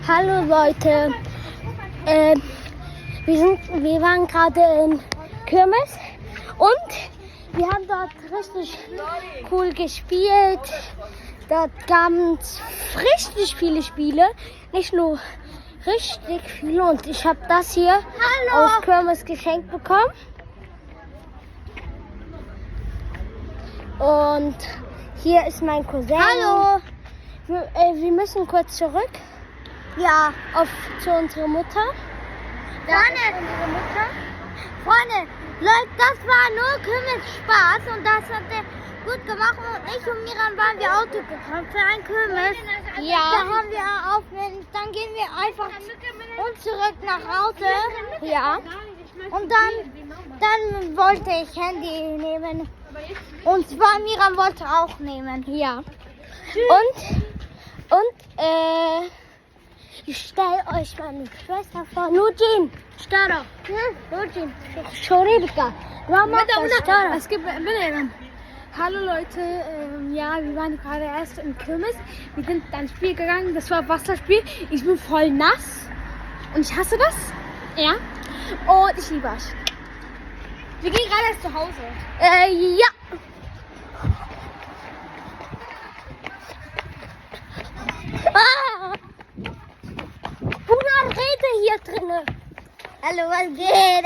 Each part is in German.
Hallo Leute, wir waren gerade in Kirmes und wir haben dort richtig cool gespielt. Dort gab es richtig viele Spiele, nicht nur richtig viele, und ich habe das hier aus Kirmes geschenkt bekommen. Und hier ist mein Cousin. Hallo. Wir müssen kurz zurück. Ja. Zu unserer Mutter. Freunde, Leute, das war nur Kirmes Spaß und das hat er gut gemacht. Und ich und Miran waren wir Auto gefahren für ein Kirmes. Ja. Da haben wir dann gehen wir einfach und zurück nach Hause. Ja. Und dann wollte ich Handy nehmen. Und zwar Miran wollte auch nehmen. Ja. Ich stelle euch meine Schwester vor. Nujin, Stara. Nujin, Shorebika. Es gibt Bitte. Hallo Leute, ja, wir waren gerade erst im Kirmes. Wir sind dann Spiel gegangen, das war Wasserspiel. Ich bin voll nass und ich hasse das. Ja. Und ich liebe es. Wir gehen gerade erst zu Hause. Ja. Bruder, rede hier drinnen. Hallo, was geht?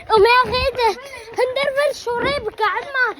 وما ريده هندرفل شريبك عمار